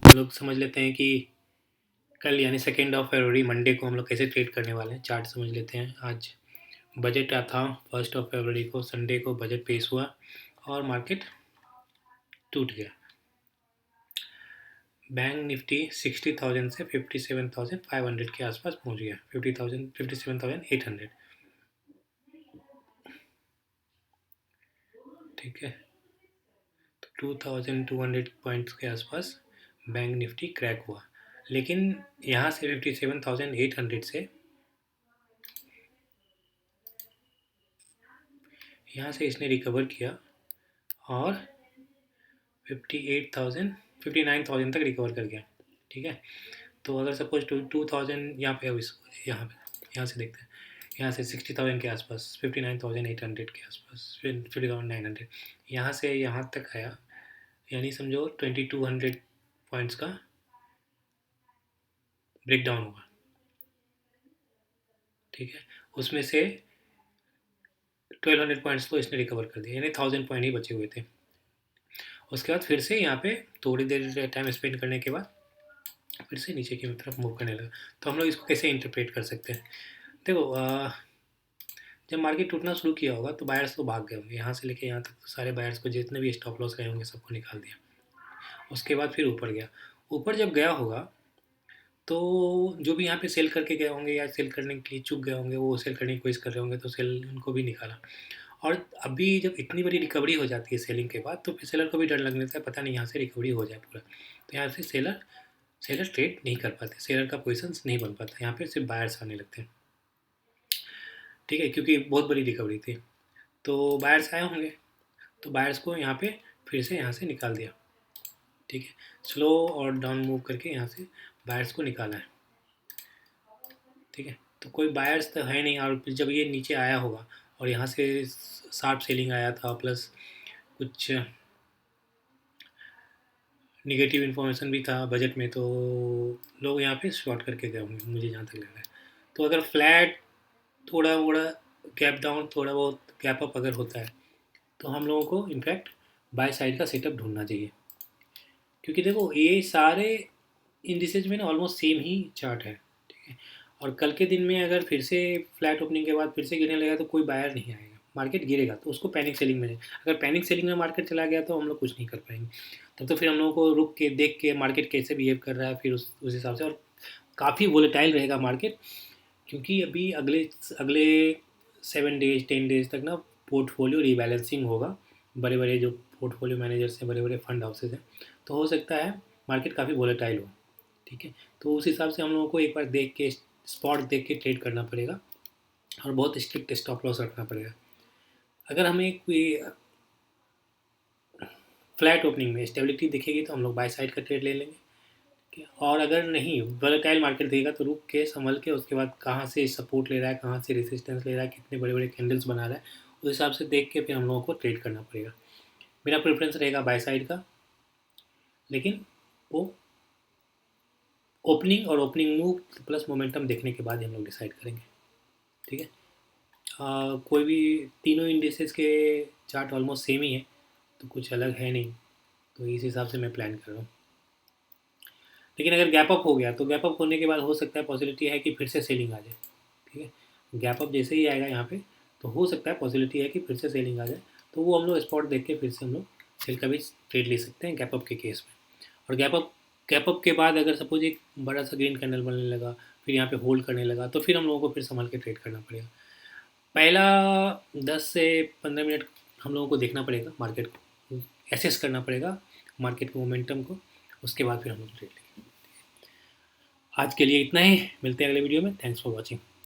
हम लोग समझ लेते हैं कि कल यानी 2 मंडे को हम लोग कैसे ट्रेड करने वाले हैं। चार्ट समझ लेते हैं। आज बजट था 1 को, संडे को बजट पेश हुआ और मार्केट टूट गया। बैंक निफ्टी 60,000 से 57,500 के आसपास पहुंच गया। 50,000 57,800। ठीक है, तो 2,200 पॉइंट्स के आसपास बैंक निफ्टी क्रैक हुआ। लेकिन यहाँ से 57,800 से यहाँ से इसने रिकवर किया और 59,000 तक रिकवर कर गया। ठीक है, तो अगर सपोज 2,000 यहाँ पे यहाँ से देखते हैं। यहाँ से 60,000 के आसपास, 59,800 के आसपास, फिर 50,900 यहाँ से यहाँ तक आया, यानी समझो 2,200 पॉइंट्स का ब्रेकडाउन हुआ। ठीक है, उसमें से 1,200 पॉइंट्स तो इसने रिकवर कर दिया, यानी 1,000 पॉइंट ही बचे हुए थे। उसके बाद फिर से यहाँ पे थोड़ी देर टाइम स्पेंड करने के बाद फिर से नीचे की तरफ मूव करने लगा। तो हम लोग इसको कैसे इंटरप्रेट कर सकते हैं? देखो, जब मार्केट टूटना शुरू किया होगा तो बायर्स तो भाग गए होंगे। यहाँ से लेके यहाँ तक तो सारे बायर्स को जितने भी स्टॉप लॉस रहे होंगे सबको निकाल दिया। उसके बाद फिर ऊपर गया। ऊपर जब गया होगा तो जो भी यहाँ पे सेल करके गए होंगे या सेल करने के लिए चूक गए होंगे, वो सेल करने की कोशिश कर रहे होंगे, तो सेल उनको भी निकाला। और अभी जब इतनी बड़ी रिकवरी हो जाती है सेलिंग के बाद, तो फिर सेलर को भी डर लगने लगता है, पता नहीं यहाँ से रिकवरी हो जाए पूरा। तो यहाँ से सेलर ट्रेड नहीं कर पाते, सेलर का पोजिशन नहीं बन पाता, यहाँ पे सिर्फ बायर्स आने लगते हैं। ठीक है, क्योंकि बहुत बड़ी रिकवरी थी तो बायर्स आए होंगे, तो बायर्स को यहाँ पे फिर से यहाँ से निकाल दिया। ठीक है, स्लो और डाउन मूव करके यहाँ से बायर्स को निकाला है। ठीक है, तो कोई बायर्स तो है नहीं। और जब ये नीचे आया होगा और यहाँ से शार्प सेलिंग आया था, प्लस कुछ निगेटिव इन्फॉर्मेशन भी था बजट में, तो लोग यहाँ पे शॉर्ट करके गए होंगे, मुझे जहाँ तक लग रहा है। तो अगर फ्लैट थोड़ा मोड़ा गैप डाउन, थोड़ा बहुत गैप अप अगर होता है, तो हम लोगों को इनफैक्ट बाय साइड का सेटअप ढूंढना चाहिए। क्योंकि देखो, ये सारे इंडिसेज में ना ऑलमोस्ट सेम ही चार्ट है। ठीक है, और कल के दिन में अगर फिर से फ्लैट ओपनिंग के बाद फिर से गिरने लगा तो कोई बायर नहीं आएगा, मार्केट गिरेगा, तो उसको पैनिक सेलिंग में अगर पैनिक सेलिंग में मार्केट चला गया तो हम लोग कुछ नहीं कर पाएंगे। तब तो फिर हम लोगों को रुक के देख के मार्केट कैसे बिहेव कर रहा है, फिर उस हिसाब से। और काफ़ी वोलेटाइल रहेगा मार्केट, क्योंकि अभी अगले अगले 7 डेज 10 डेज तक ना पोर्टफोलियो रीबैलेंसिंग होगा। बड़े बड़े जो पोर्टफोलियो मैनेजर्स हैं, बड़े बड़े फंड हाउसेज हैं, तो हो सकता है मार्केट काफ़ी वोलेटाइल हो। ठीक है, तो उस हिसाब से हम लोगों को एक बार देख के स्पॉट देख के ट्रेड करना पड़ेगा और बहुत स्ट्रिक्ट स्टॉप लॉस रखना पड़ेगा। अगर हमें कोई फ्लैट ओपनिंग में स्टेबिलिटी दिखेगी तो हम लोग बाय साइड का ट्रेड ले लेंगे। और अगर नहीं, वोलेटाइल मार्केट देगा तो रुक के संभल के, उसके बाद कहाँ से सपोर्ट ले रहा है, कहाँ से रेजिस्टेंस ले रहा है, कितने बड़े बड़े कैंडल्स बना रहा है, उस हिसाब से देख के फिर हम लोगों को ट्रेड करना पड़ेगा। मेरा प्रेफरेंस रहेगा बाय साइड का, लेकिन वो ओपनिंग मूव प्लस मोमेंटम देखने के बाद ही हम लोग डिसाइड करेंगे। ठीक है, कोई भी तीनों इंडिसेस के चार्ट ऑलमोस्ट सेम ही है, तो कुछ अलग है नहीं, तो इस हिसाब से मैं प्लान कर रहा हूँ। लेकिन अगर गैप अप हो गया तो गैप अप होने के बाद हो सकता है, पॉसिबिलिटी है कि फिर से सेलिंग आ जाए। ठीक है, गैप अप जैसे ही आएगा यहाँ पे, तो हो सकता है पॉसिबिलिटी है कि फिर से सेलिंग आ जाए, तो वो हम लोग स्पॉट देख के फिर से हम लोग सेल का भी ट्रेड ले सकते हैं गैप अप के केस में। और गैप अप के बाद अगर सपोज एक बड़ा सा ग्रीन कैंडल बनने लगा, फिर यहाँ पे होल्ड करने लगा, तो फिर हम लोगों को फिर संभाल के ट्रेड करना पड़ेगा। पहला 10 से 15 मिनट हम लोगों को देखना पड़ेगा मार्केट को, एसेस करना पड़ेगा मार्केट के मोमेंटम को, उसके बाद फिर हम लोग ट्रेड लेंगे। आज के लिए इतना ही, मिलते हैं अगले वीडियो में। Thanks for watching.